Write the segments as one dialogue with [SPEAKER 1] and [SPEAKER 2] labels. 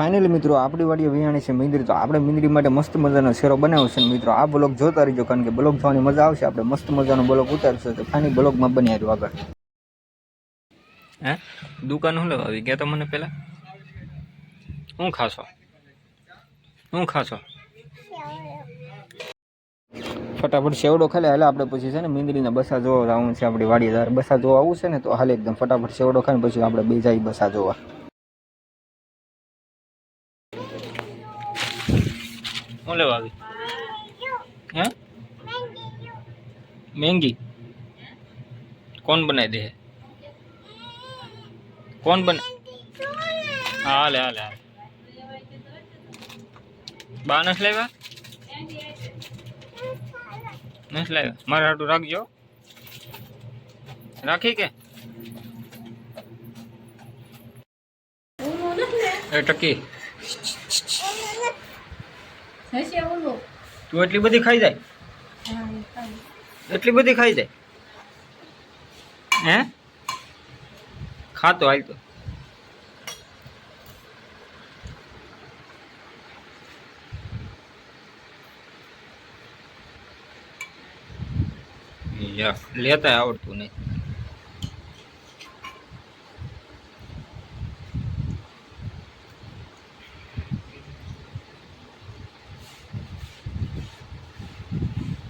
[SPEAKER 1] Finally મિત્રો આપણી વાડીએ વિયાણી છે મીંદરી, તો આપણે મીંદરી માટે મસ્ત મજાનો શેરો બનાવ્યો છે મિત્રો. આ બ્લોગ જોતા રહીજો, કારણ કે બ્લોગ જોવાની મજા આવશે. આપણે મસ્ત મજાનો બ્લોગ ઉતારશું, તો ફાઇનલી બ્લોગમાં બની આવ્યું આગળ. હે દુકાન હું લેવા આવી ગયા તો મને પેલા હું ખાશો ફટાફટ સેવડો ખાલી હાલે. આપણે પછી છે ને મીંદરીના બસા જોવા જવાનું છે આપણી વાડીએ. બસા જોવા આવું છે ને તો હાલે એકદમ ફટાફટ સેવડો ખાઈને પછી આપણે બે જાય બસા જોવા. હું લેવા આવી હે મેંગી કોણ બનાવી દે? કોણ બને? હાલે હાલે હાલે. બા નથી લાવ્યા? નથી લાવ્યા? મારે હાટું રાખજો. રાખી કે એ ટકી તું એટલી બધી ખાઈ જાય? એટલી બધી ખાઈ જાય હે? ખાતો હાલ તો. લેતા આવડતું નહીં.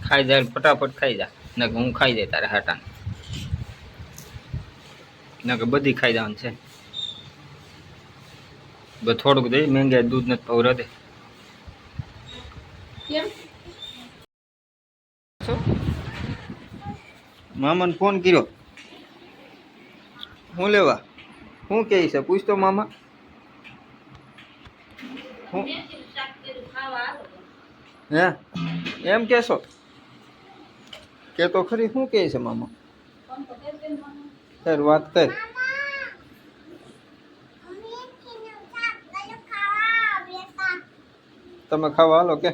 [SPEAKER 1] ખાઈ જાય ફટાફટ ખાઈ જા, ને હું ખાઈ જાય તારે હાટા ને કે બધી ખાઈ જવાનું છે. થોડુંક દે મેંગા દૂધ નથી પૌરા દે. મામાને ફોન કર્યો હું લેવા? શું કહે છે પૂછતો મામા. હે એમ કેશો કે તો ખરી? શું કહે છે મામા? સર વાત કર. તમે ખાવા હાલો કે?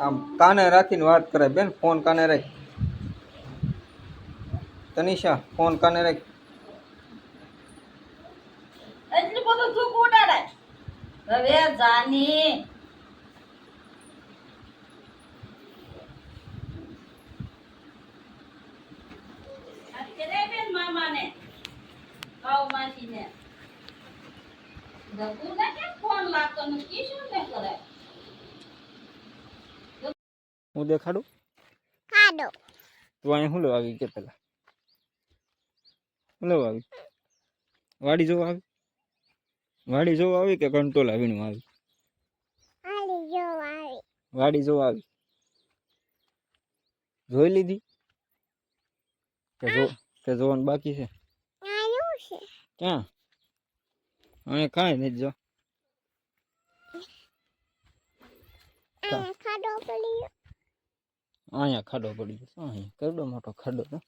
[SPEAKER 1] આમ કાને રાખીને વાત કરે બેન. ફોન કાને રાખ. તનિષા ફોન કાને રાખ.
[SPEAKER 2] એટલું બધું દુઃખ ઉડાડાય હવે જાની. અત્યારે બેન મામાને કાવ માસીને દબુ ના કે ફોન લાગતો ને કીશું ને કરે.
[SPEAKER 1] હું દેખાડું? ખાડો તું અહીંયા શું લેવા આવી કે પેલા? શું લેવા આવી? વાડી જોવા આવી? વાડી જોવા આવી કે કંટોલા વીણવા આવી? વાડી જોવા આવી. જોઈ લીધી કે જોવાનું બાકી છે? ક્યાં? અહીંયા કાંઈ નથી. જો અહીંયા ખાડો પડી ગયો. અહીંયા કેવડો મોટો ખાડો છે.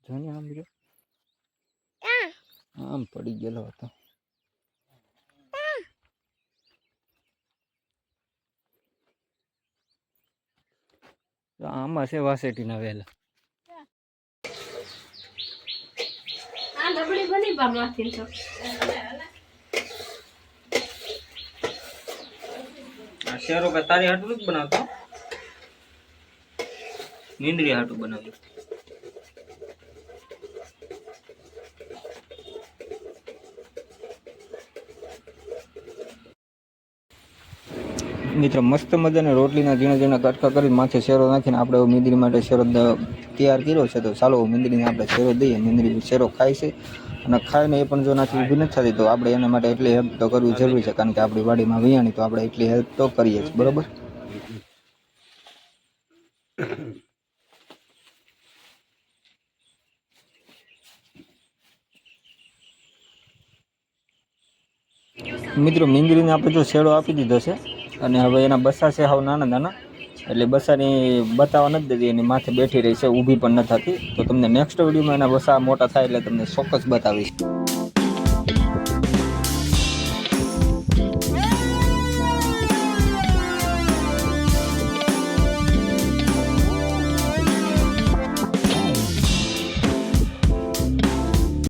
[SPEAKER 1] જોને આમ ગયો, આમ પડી ગયેલો હતો. આમાં છે વાસેટી ના વેલા. શેરો કે તારી હાટું નથી બનાવતો, મીંદરી હાટું બનાવ્યું. મિત્રો મસ્ત મજાના રોટલીના ઝીણા ઝીણા કટકા કરી માથે શેરો નાખીને આપણે મીંદરી માટે શેરો તૈયાર કર્યો છે. તો ચાલો મીંદરીને આપણે શેરો દઈએ. મીંદરી શેરો ખાય છે, અને ખાઈને એ પણ જો નાથી ઊભી નથી થતી, તો આપણે એના માટે એટલી હેલ્પ તો કરવી જરૂરી છે, કારણ કે આપણી વાડીમાં વિયાણી, તો આપણે એટલી હેલ્પ તો કરીએ છીએ. બરોબર? મિત્રો મીંદરીને આપણે જો શેડો આપી દીધો છે, અને હવે એના બસા છે હાવ નાના નાના, એટલે બસાની બતાવવા નથી દેતી. એની માથે બેઠી રહી છે, ઊભી પણ નથી થતી. તો તમને નેક્સ્ટ વિડીયોમાં એના બસા મોટા થાય એટલે તમને ચોક્કસ બતાવીશ.